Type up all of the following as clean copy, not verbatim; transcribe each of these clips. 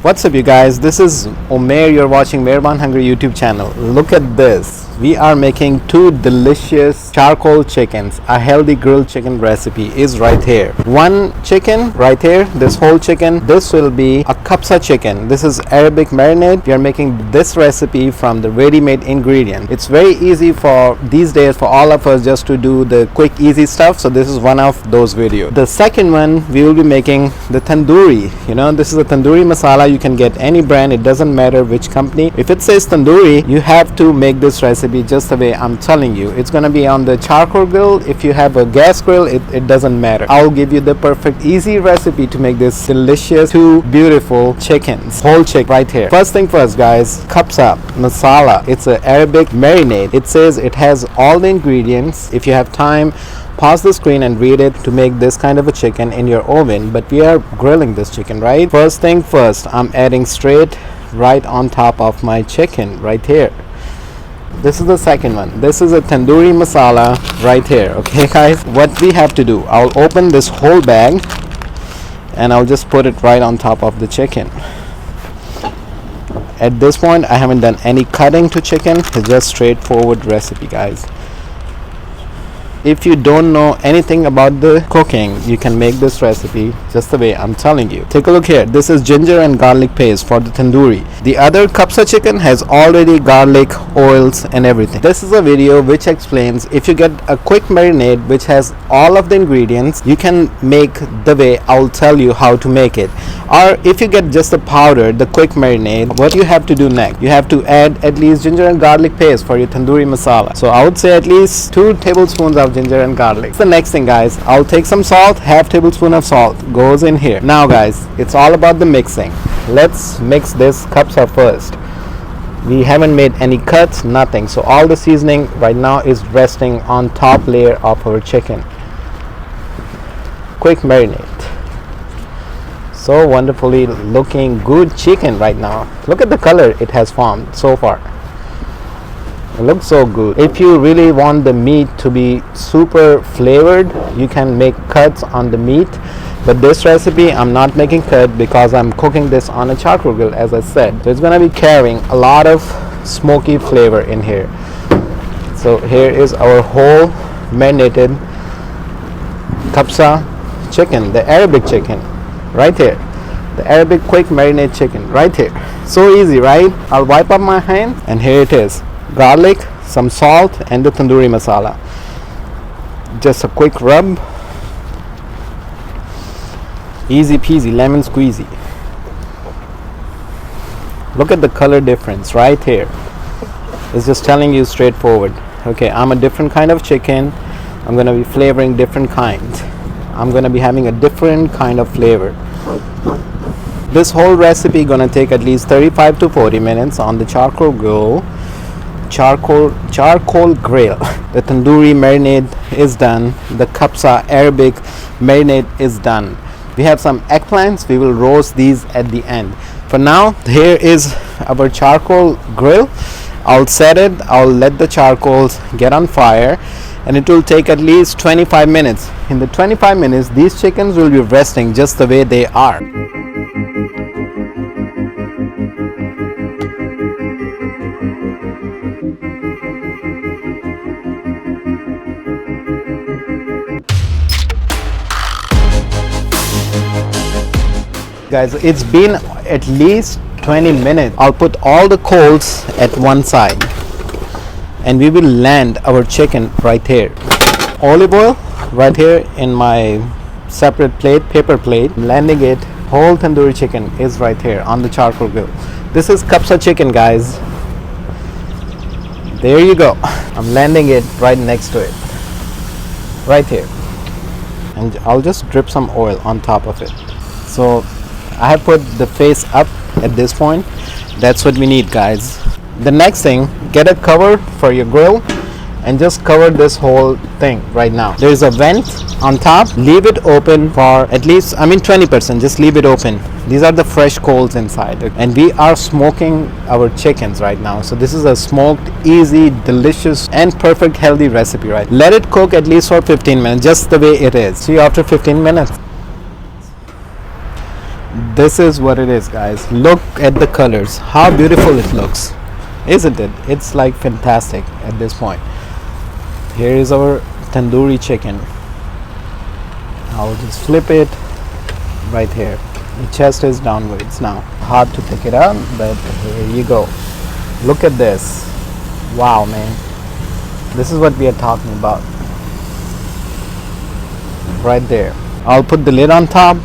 What's up you guys, this is Mair. You're watching Mair Hungry YouTube channel. Look at this. We are making two delicious charcoal chickens. A healthy grilled chicken recipe is right here. One chicken right here, this whole chicken. This will be a kabsa chicken. This is Arabic marinade. We are making this recipe from the ready-made ingredient. It's very easy for these days for all of us just to do the quick easy stuff. So this is one of those videos. The second one, we will be making the tandoori. You know, this is a tandoori masala. You can get any brand, it doesn't matter which company. If it says tandoori, you have to make this recipe just the way I'm telling you. It's gonna be on the charcoal grill. If you have a gas grill, it doesn't matter. I'll give you the perfect easy recipe to make this delicious two beautiful chickens, whole chicken right here. First thing first guys, kabsa masala. It's an Arabic marinade. It says it has all the ingredients. If you have time, pause the screen and read it to make this kind of a chicken in your oven, but we are grilling this chicken, right? First thing first, I'm adding straight right on top of my chicken right here. This is the second one. This is a tandoori masala right here. Okay guys, what we have to do, I'll open this whole bag and I'll just put it right on top of the chicken. At this point I haven't done any cutting to chicken. It's just straightforward recipe guys. If you don't know anything about the cooking, you can make this recipe just the way I'm telling you. Take a look here. This is ginger and garlic paste for the tandoori. The other kabsa chicken has already garlic, oils and everything. This is a video which explains if you get a quick marinade which has all of the ingredients, you can make the way I'll tell you how to make it. Or if you get just the powder, the quick marinade, what you have to do next? You have to add at least ginger and garlic paste for your tandoori masala. So I would say at least 2 tablespoons of ginger and garlic. The next thing guys, I'll take some salt. Half tablespoon of salt goes in here. Now guys, it's all about the mixing. Let's mix this kabsa first. We haven't made any cuts, nothing, so all the seasoning right now is resting on top layer of our chicken. Quick marinade. So wonderfully looking good chicken right now. Look at the color it has formed so far. It looks so good. If you really want the meat to be super flavored, you can make cuts on the meat, but this recipe I'm not making cut because I'm cooking this on a charcoal grill, as I said. So it's gonna be carrying a lot of smoky flavor in here. So here is our whole marinated kabsa chicken, the Arabic chicken right here, the Arabic quick marinade chicken right here. So easy, right? I'll wipe up my hand and here it is. Garlic, some salt and the tandoori masala. Just a quick rub. Easy peasy, lemon squeezy. Look at the color difference right here. It's just telling you straightforward. Okay, I'm a different kind of chicken. I'm gonna be flavoring different kinds. I'm gonna be having a different kind of flavor. This whole recipe gonna take at least 35 to 40 minutes on the charcoal grill. Charcoal grill. The tandoori marinade is done. The kabsa Arabic marinade is done. We have some eggplants. We will roast these at the end. For now, here is our charcoal grill. I'll set it. I'll let the charcoals get on fire and it will take at least 25 minutes. In the 25 minutes, these chickens will be resting just the way they are. Guys, it's been at least 20 minutes. I'll put all the coals at one side and we will land our chicken right here. Olive oil right here in my separate plate, paper plate. I'm landing it. Whole tandoori chicken is right here on the charcoal grill. This is kabsa chicken guys. There you go. I'm landing it right next to it. Right here. And I'll just drip some oil on top of it. So I have put the face up at this point. That's what we need guys. The next thing, get a cover for your grill and just cover this whole thing right now. There is a vent on top. Leave it open for at least 20%. Just leave it open. These are the fresh coals inside and we are smoking our chickens right now. So this is a smoked, easy, delicious and perfect healthy recipe, right? Let it cook at least for 15 minutes, just the way it is. See you after 15 minutes. This is what it is, guys. Look at the colors, how beautiful it looks, isn't it? It's like fantastic at this point. Here is our tandoori chicken. I'll just flip it right here. The chest is downwards now. Hard to pick it up, but here you go. Look at this. Wow, man. This is what we are talking about. Right there. I'll put the lid on top,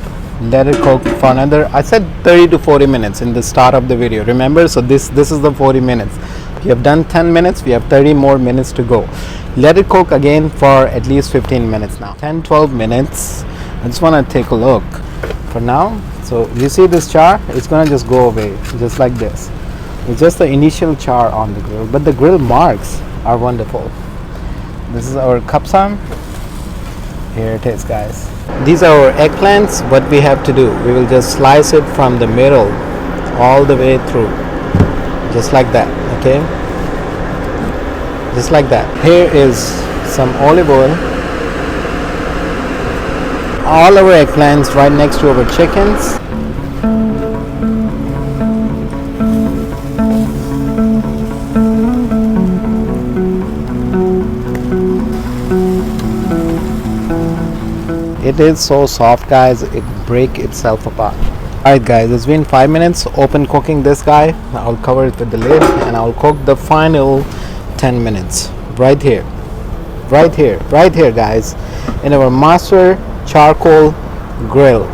let it cook for another, I said 30 to 40 minutes in the start of the video, remember? So this is the 40 minutes. We have done 10 minutes, we have 30 more minutes to go. Let it cook again for at least 15 minutes now. 10-12 minutes. I just want to take a look for now. So you see this char, it's gonna just go away just like this. It's just the initial char on the grill, but the grill marks are wonderful. This is our kabsa. Here it is, guys. These are our eggplants. What we have to do, we will just slice it from the middle all the way through, just like that. Okay, just like that. Here is some olive oil. All our eggplants right next to our chickens. It is so soft, guys, it breaks itself apart. Alright guys, it's been 5 minutes open cooking this guy. I'll cover it with the lid and I'll cook the final 10 minutes right here, right here, right here, guys, in our master charcoal grill.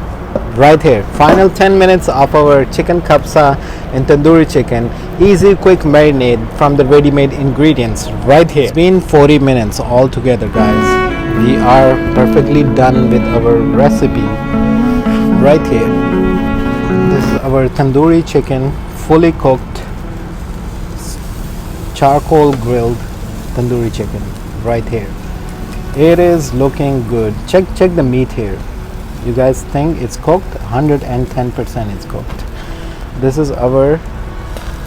Right here, final 10 minutes of our chicken kabsa and tandoori chicken. Easy quick marinade from the ready-made ingredients right here. It's been 40 minutes all together, guys. We are perfectly done with our recipe right here. This is our tandoori chicken, fully cooked, charcoal grilled tandoori chicken right here. It is looking good. Check the meat here. You guys think it's cooked? 110% it's cooked. This is our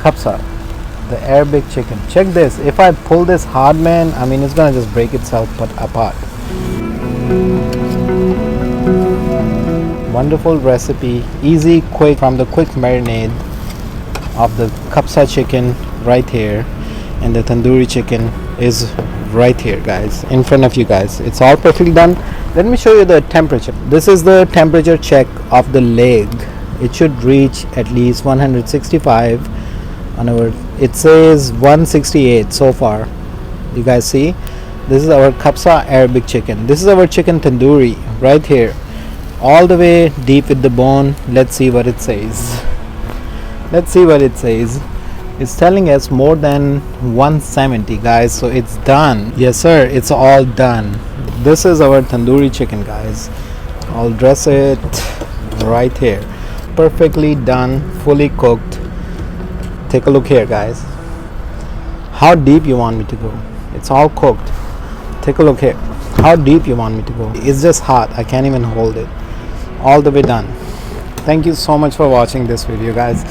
kabsa, the Arabic chicken. Check this. If I pull this hard, man, I mean, it's gonna just break itself apart. Wonderful recipe, easy, quick, from the quick marinade of the kabsa chicken right here, and the tandoori chicken is right here, guys, in front of you guys. It's all perfectly done. Let me show you the temperature. This is the temperature check of the leg. It should reach at least 165 on our, it says 168 so far. You guys see, this is our kabsa Arabic chicken. This is our chicken tandoori right here, all the way deep with the bone. Let's see what it says. Let's see what it says. It's telling us more than 170, guys, so it's done. Yes sir, it's all done. This is our tandoori chicken, guys. I'll dress it right here. Perfectly done, fully cooked. Take a look here, guys. How deep you want me to go? It's all cooked. Take a look here. How deep you want me to go? It's just hot. I can't even hold it. All the way done. Thank you so much for watching this video, guys.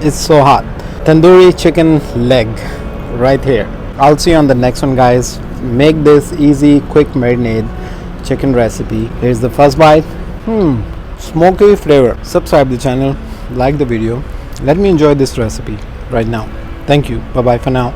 It's so hot. Tandoori chicken leg right here. I'll see you on the next one, guys. Make this easy, quick marinade chicken recipe. Here's the first bite. Smoky flavor. Subscribe to the channel, like the video. Let me enjoy this recipe right now. Thank you. Bye bye for now.